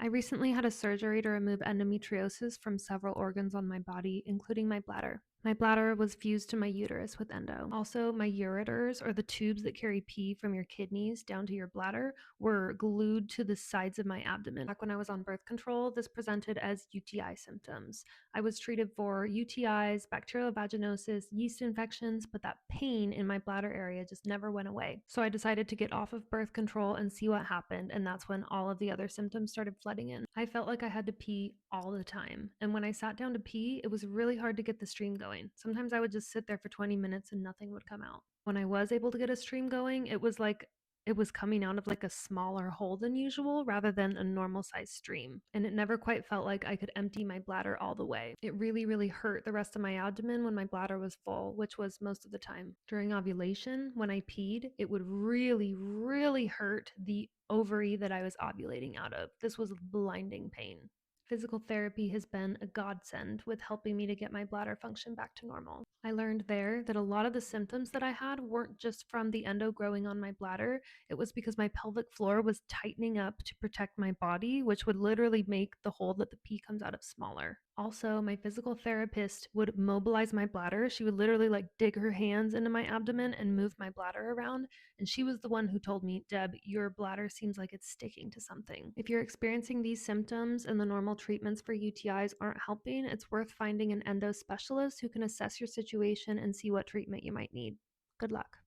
recently had a surgery to remove endometriosis from several organs on my body, including my bladder. My bladder was fused to my uterus with endo. Also, my ureters, or the tubes that carry pee from your kidneys down to your bladder, were glued to the sides of my abdomen. Back when I was on birth control, this presented as UTI symptoms. I was treated for UTIs, bacterial vaginosis, yeast infections, but that pain in my bladder area just never went away. So I decided to get off of birth control and see what happened, and that's when all of the other symptoms started flooding in. I felt like I had to pee all the time, and when I sat down to pee, it was really hard to get the stream going. Sometimes I would just sit there for 20 minutes and nothing would come out. When I was able to get a stream going, it was like it was coming out of like a smaller hole than usual rather than a normal size stream. And it never quite felt like I could empty my bladder all the way. It really, really hurt the rest of my abdomen when my bladder was full, which was most of the time. During ovulation, when I peed, it would really, really hurt the ovary that I was ovulating out of. This was blinding pain. Physical therapy has been a godsend with helping me to get my bladder function back to normal. I learned there that a lot of the symptoms that I had weren't just from the endo growing on my bladder. It was because my pelvic floor was tightening up to protect my body, which would literally make the hole that the pee comes out of smaller. Also, my physical therapist would mobilize my bladder. She would literally like dig her hands into my abdomen and move my bladder around. And she was the one who told me, Deb, your bladder seems like it's sticking to something. If you're experiencing these symptoms and the normal treatments for UTIs aren't helping, it's worth finding an endo specialist who can assess your situation and see what treatment you might need. Good luck.